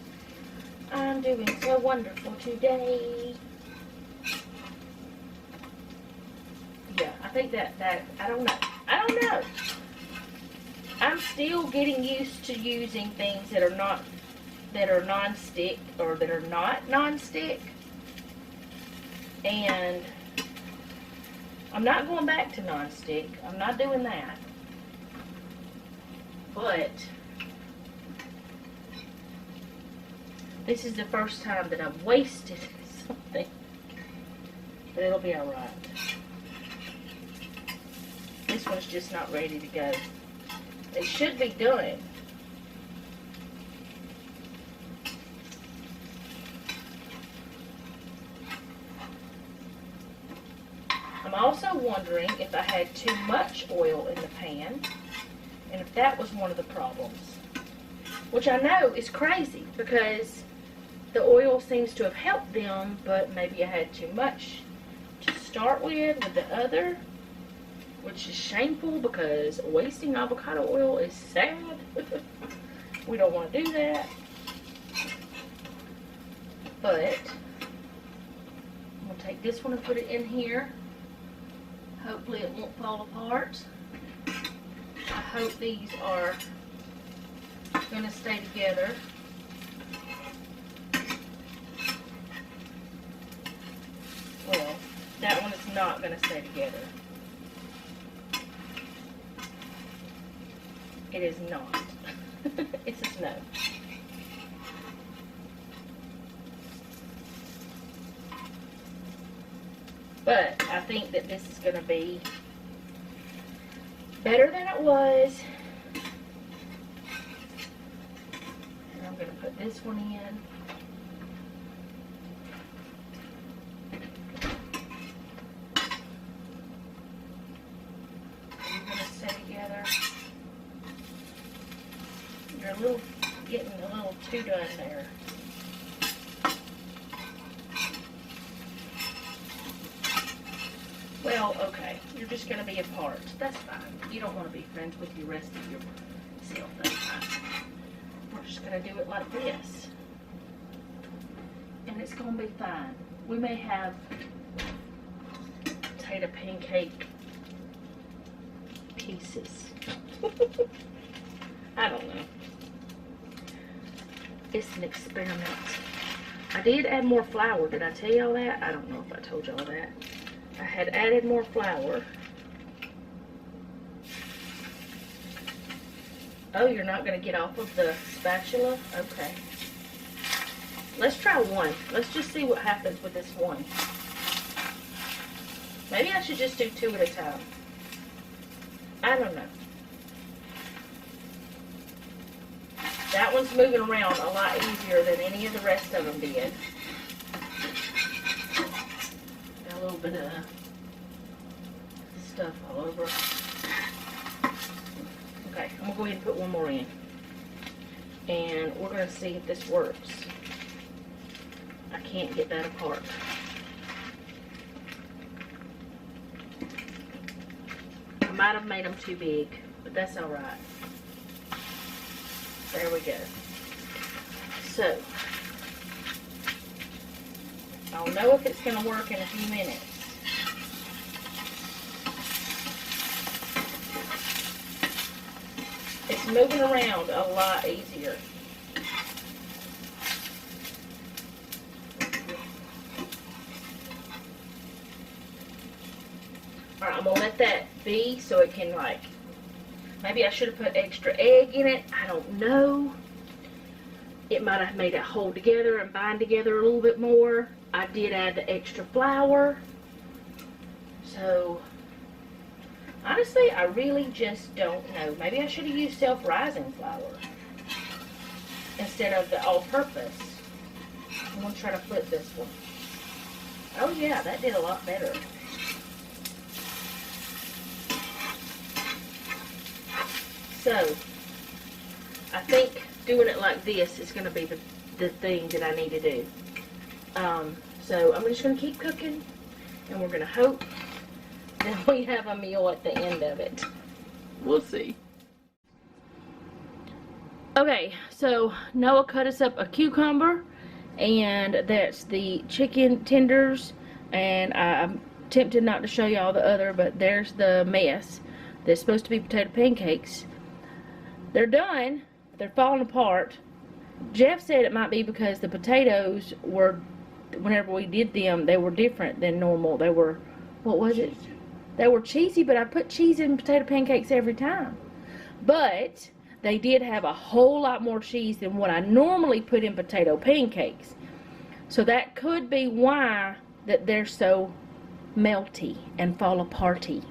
I'm doing so wonderful today. Yeah, I think that I don't know. I'm still getting used to using things that are non-stick or that are not non-stick. And I'm not going back to non-stick. I'm not doing that. But this is the first time that I've wasted something. But it'll be alright. This one's just not ready to go. It should be done. I'm also wondering if I had too much oil in the pan, and if that was one of the problems. Which I know is crazy, because the oil seems to have helped them, but maybe I had too much to start with the other, which is shameful, because wasting avocado oil is sad. We don't want to do that. But I'm going to take this one and put it in here. Hopefully it won't fall apart. I hope these are going to stay together. Well, that one is not going to stay together. It is not. It's a no. But I think that this is going to be better than it was. And I'm going to put this one in. You're going to stay together. You're getting a little too done there. Well, okay, you're just going to be apart. That's fine. You don't want to be friends with the rest of yourself. That's fine. We're just going to do it like this. And it's going to be fine. We may have potato pancake pieces. I don't know. It's an experiment. I did add more flour. Did I tell y'all that? I don't know if I told y'all that. I had added more flour. Oh, you're not going to get off of the spatula? Okay. Let's try one. Let's just see what happens with this one. Maybe I should just do two at a time. I don't know. That one's moving around a lot easier than any of the rest of them did. Got a little bit of stuff all over. Okay, I'm going to go ahead and put one more in. And we're going to see if this works. I can't get that apart. I might have made them too big, but that's alright. There we go. So, I'll know if it's going to work in a few minutes. It's moving around a lot easier. Alright, I'm going to let that be so it can, like, maybe I should have put extra egg in it. I don't know. It might have made it hold together and bind together a little bit more. I did add the extra flour. So, honestly, I really just don't know. Maybe I should have used self-rising flour instead of the all-purpose. I'm going to try to flip this one. Oh yeah, that did a lot better. So, I think doing it like this is going to be the thing that I need to do. So, I'm just going to keep cooking, and we're going to hope that we have a meal at the end of it. We'll see. Okay, so Noah cut us up a cucumber, and that's the chicken tenders, and I'm tempted not to show y'all the other, but there's the mess that's supposed to be potato pancakes. They're done. They're falling apart. Jeff said it might be because the potatoes were, whenever we did them, they were different than normal. They were, what was it? They were cheesy, but I put cheese in potato pancakes every time. But they did have a whole lot more cheese than what I normally put in potato pancakes. So that could be why that they're so melty and fall aparty.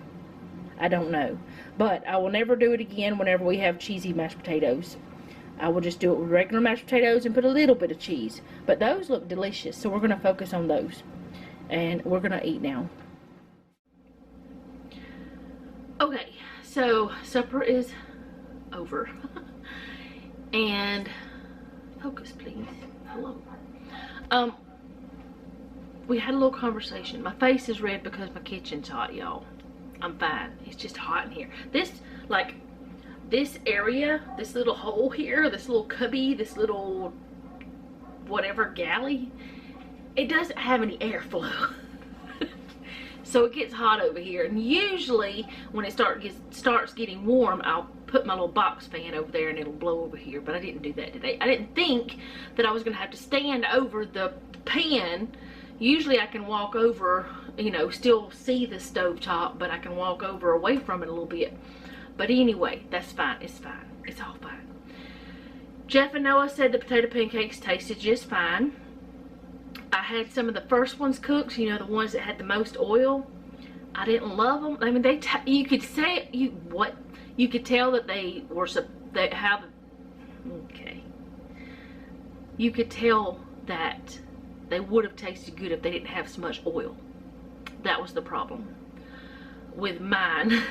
I don't know. But I will never do it again whenever we have cheesy mashed potatoes. I will just do it with regular mashed potatoes and put a little bit of cheese. But those look delicious, so we're going to focus on those. And we're going to eat now. Okay, so supper is over. And focus, please. Hello. We had a little conversation. My face is red because my kitchen's hot, y'all. I'm fine. It's just hot in here. This area, this little hole here, this little cubby, this little whatever galley, it doesn't have any airflow. So it gets hot over here, and usually when it starts getting warm, I'll put my little box fan over there and it'll blow over here, but I didn't do that today. I didn't think that I was gonna have to stand over the pan. Usually I can walk over, you know, still see the stove top, but I can walk over away from it a little bit. But anyway, that's fine. It's fine. It's all fine. Jeff and Noah said the potato pancakes tasted just fine. I had some of the first ones cooked, you know, the ones that had the most oil. I didn't love them. I mean, you could say you could tell that they were you could tell that they would have tasted good if they didn't have so much oil. That was the problem with mine.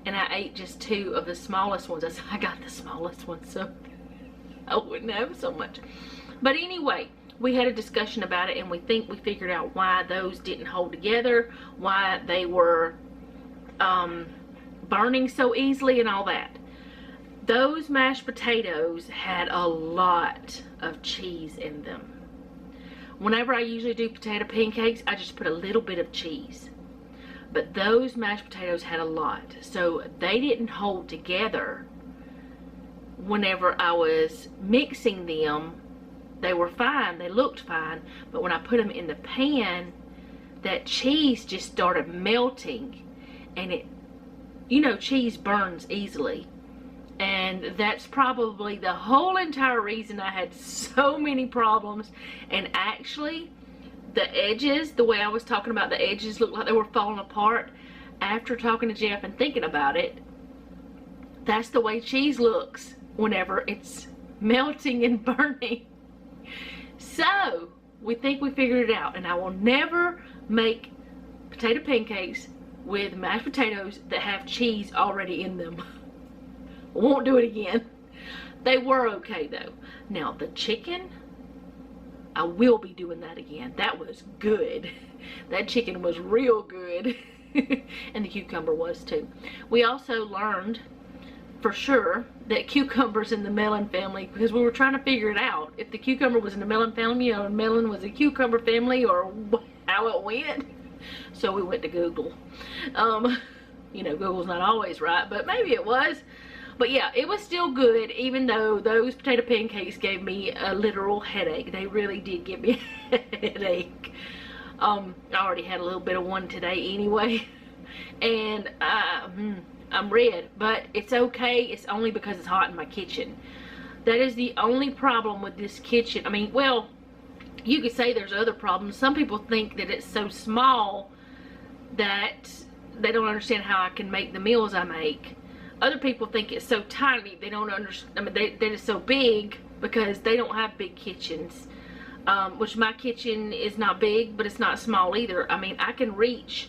And I ate just 2 of the smallest ones. I got the smallest one so I wouldn't have so much. But anyway, we had a discussion about it, and we think we figured out why those didn't hold together, why they were burning so easily and all that. Those mashed potatoes had a lot of cheese in them. Whenever I usually do potato pancakes, I just put a little bit of cheese. But those mashed potatoes had a lot. So they didn't hold together whenever I was mixing them. They were fine. They looked fine. But when I put them in the pan, that cheese just started melting. And it, you know, cheese burns easily. And that's probably the whole entire reason I had so many problems. And actually, the edges, the way I was talking about the edges looked like they were falling apart. After talking to Jeff and thinking about it, that's the way cheese looks whenever it's melting and burning. So, we think we figured it out. And I will never make potato pancakes with mashed potatoes that have cheese already in them. Won't do it again. They were okay though. Now the chicken, I will be doing that again. That was good. That chicken was real good. And the cucumber was too. We also learned for sure that cucumber's in the melon family, because we were trying to figure it out. If the cucumber was in the melon family or melon was a cucumber family, or how it went. So we went to Google. You know, Google's not always right, but maybe it was. But yeah, it was still good, even though those potato pancakes gave me a literal headache. They really did give me a headache. I already had a little bit of one today anyway. And I'm red, but it's okay. It's only because it's hot in my kitchen. That is the only problem with this kitchen. I mean, well, you could say there's other problems. Some people think that it's so small that they don't understand how I can make the meals I make. Other people think it's so tiny, they don't understand. I mean, that it's so big because they don't have big kitchens. Which my kitchen is not big, but it's not small either. I mean, I can reach,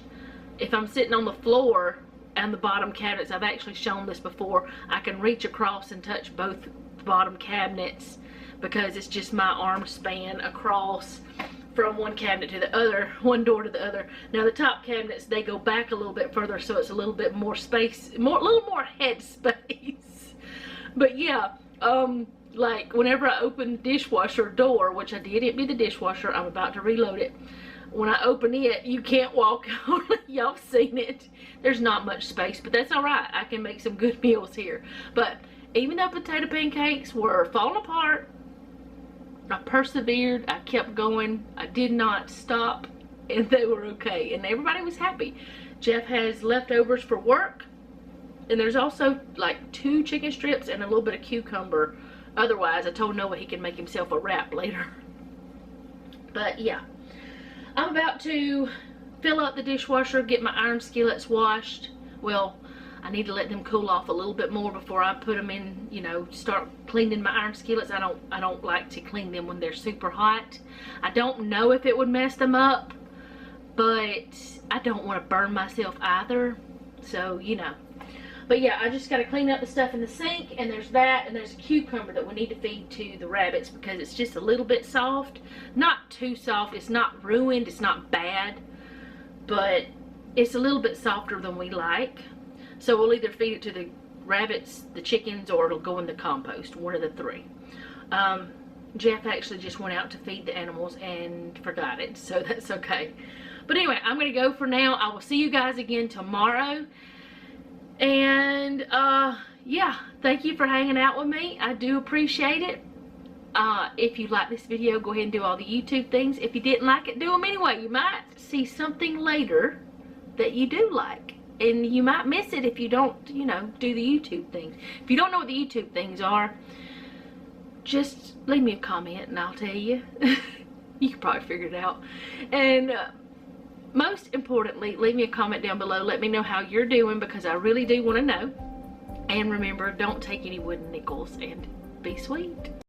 if I'm sitting on the floor and the bottom cabinets, I've actually shown this before, I can reach across and touch both bottom cabinets because it's just my arm span across from one cabinet to the other, one door to the other. Now the top cabinets, they go back a little bit further, so it's a little bit more space, a little more head space. But yeah, like whenever I open the dishwasher door, which I did empty the dishwasher, I'm about to reload it. When I open it, you can't walk out. Y'all seen it. There's not much space, but that's all right. I can make some good meals here. But even though potato pancakes were falling apart, I persevered. I kept going. I did not stop, and they were okay. And everybody was happy. Jeff has leftovers for work, and there's also like 2 chicken strips and a little bit of cucumber. Otherwise, I told Noah he can make himself a wrap later. But yeah. I'm about to fill up the dishwasher, get my iron skillets washed. Well, I need to let them cool off a little bit more before I put them in, you know, start cleaning my iron skillets. I don't like to clean them when they're super hot. I don't know if it would mess them up, but I don't want to burn myself either. So, you know. But yeah, I just got to clean up the stuff in the sink, and there's that, and there's a cucumber that we need to feed to the rabbits because it's just a little bit soft. Not too soft. It's not ruined. It's not bad, but it's a little bit softer than we like. So we'll either feed it to the rabbits, the chickens, or it'll go in the compost. One of the 3. Jeff actually just went out to feed the animals and forgot it, so that's okay. But anyway, I'm going to go for now. I will see you guys again tomorrow. And yeah, thank you for hanging out with me. I do appreciate it. If you like this video, go ahead and do all the YouTube things. If you didn't like it, do them anyway. You might see something later that you do like, and you might miss it if you don't, you know, do the YouTube things. If you don't know what the YouTube things are, just leave me a comment and I'll tell you. You can probably figure it out. And most importantly, leave me a comment down below. Let me know how you're doing, because I really do want to know. And remember, don't take any wooden nickels, and be sweet.